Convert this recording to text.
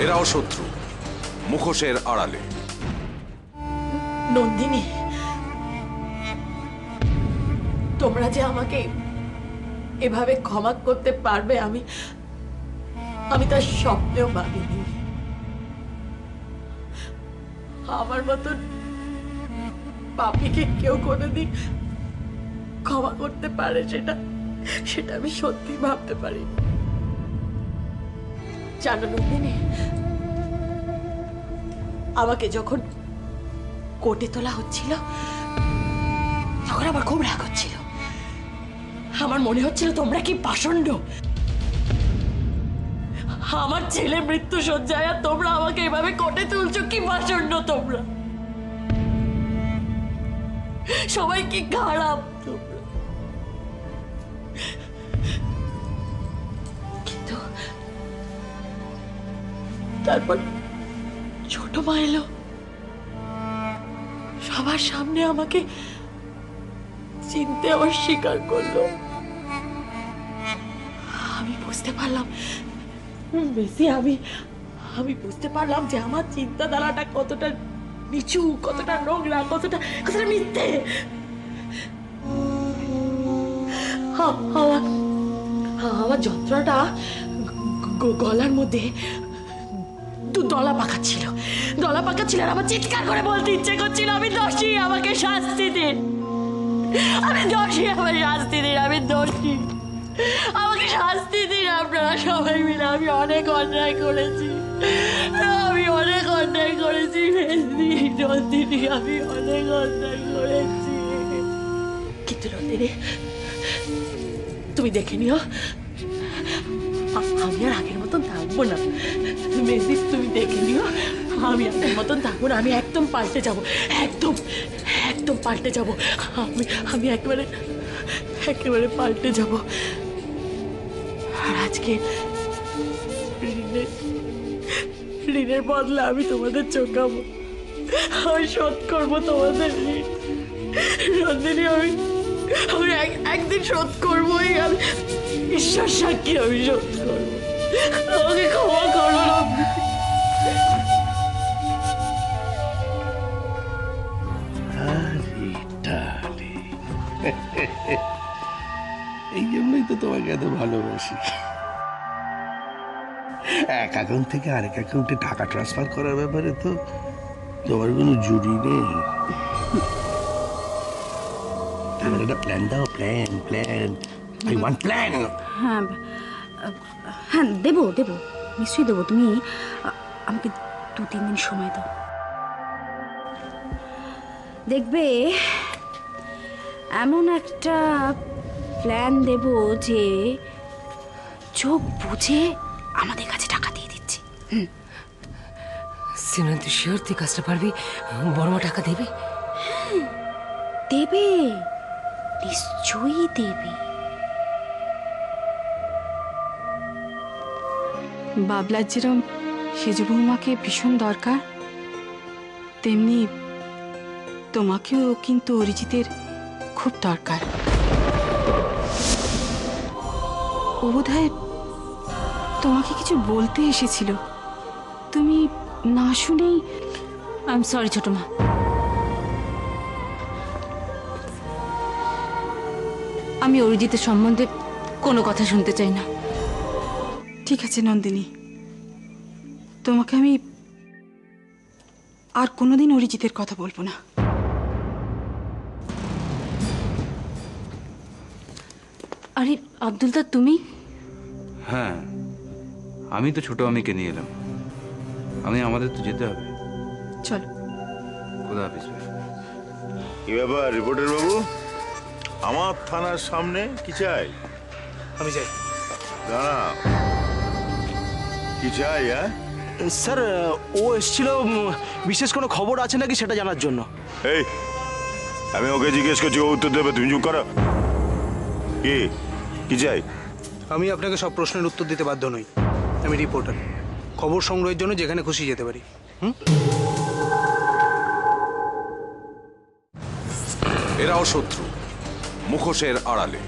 এরাও শত্রু, মুখোশের আড়ালে। নন্দিনী, তোমরা যে আমাকে এভাবে ক্ষমা করতে পারবে আমি তার স্বপ্নেও ভাবিনি। আমার মতন পাপীকে কেউ কোনোদিন ক্ষমা করতে পারে সেটা আমি সত্যি ভাবতে পারি। জানো নন্দিনী, আমাকে যখন কোর্টে তোলা হচ্ছিল তখন আমার খুব রাগ হচ্ছিল। আমার মনে হচ্ছিল তোমরা কি পাষণ্ড। আমার ছেলে মৃত্যু শয্যায় আর তোমরা আমাকে এভাবে কোর্টে তুলছো, কি পাষণ্ড তোমরা। সবাই কি খারাপ তোমরা। কিন্তু তারপর ছোট মা এলো, সবার সামনে আমাকে চিনতে অস্বীকার করলো। আমি বুঝতে পারলাম বেশি আমি বুঝতে পারলাম যে আমার চিন্তাধারাটা কতটা নিচু, কতটা নোংরা, কতটা মিথ্যে। আমার যন্ত্রণাটা গলার মধ্যে দলা পাকাচ্ছিল আর আমার চিৎকার করে বলতে ইচ্ছে করছিল, আমি দোষী, আমাকে শাস্তি দিন, আমি দোষী, আমাকে শাস্তি দিন, আমি দোষী, আমাকে শাস্তি দিন আপনারা সবাই মিলে। আমি অনেক অন্যায় করেছি, আমি অনেক অন্যায় করেছি নন্দিনী, আমি অনেক অন্যায় করেছি। কিন্তু নন্দিনী, তুমি দেখে নিও, আমি আর আগের মতন থাকবো না। মেজি, তুমি দেখে নিও, আমি আগের মতন থাকবো না। আমি একদম পাল্টে যাবো, একদম পাল্টে যাবো। আমি একেবারে পাল্টে যাবো। আর আজকে ঋণের বদলে আমি তোমাদের চোখাবো, আমি শোধ করবো তোমাদের ঋণ। নন্দিনী, আমি একদিন শোধ করবোই, আমি ঈশ্বর সাক্ষী, আমি শোধ করবো। আমাকে ক্ষমা করো নন্দিনী। এই জন্যই তো তোমাকে এত ভালোবাসি। এক অ্যাকাউন্ট থেকে আরেক অ্যাকাউন্টে টাকা ট্রান্সফার করার ব্যাপারে তো তোমার কোনো জুড়ি নেই। আমার একটা প্ল্যান দাও, প্ল্যান। I want plan. হ্যাঁ হ্যাঁ, দেবো নিশ্চয়ই দেবো। তুমি আমাকে 2-3 দিন সময় দাও, দেখবে এমন একটা প্ল্যান দেব যে চোখ বুঝে আমাদের কাছে টাকা দিয়ে দিচ্ছে। সিমরান, তুই শিওর তুই কাজটা পারবি? বড়মা টাকা দেবে? দেবে, নিশ্চয়ই দেবে। বাবলার যেরকম সেজ বৌমাকে ভীষণ দরকার, তেমনি তোমাকেও কিন্তু অরিজিতের খুব দরকার। ও বোধহয় তোমাকে কিছু বলতে এসেছিল, তুমি না শুনেই। আই এম সরি ছোট মা। আমি অরিজিতের সম্বন্ধে কোনো কথা শুনতে চাই না। ঠিক আছে নন্দিনী, তোমাকে আমি আর কোনোদিন অরিজিতের কথা বলবো না। আরে আব্দুলদা, তুমি? হ্যাঁ, আমি তো ছোট আমিকে নিয়ে এলাম। আমাদের তো যেতে হবে। চলো। খোদা হাফিজ। কি ব্যাপার রিপোর্টার বাবু, আমার থানার সামনে কি চাই? আমি যাই। দাঁড়া, কি চাই? স্যার, ও এসেছিল বিশেষ কোনো খবর আছে নাকি সেটা জানার জন্য। এই, আমি ওকে জিজ্ঞেস করছি, ও উত্তর দেবে, তুমি চুপ করো। কি চাই? আমি আপনাকে সব প্রশ্নের উত্তর দিতে বাধ্য নই। আমি রিপোর্টার, খবর সংগ্রহের জন্য যেখানে খুশি যেতে পারি। এরাও শত্রু, মুখোশের আড়ালে।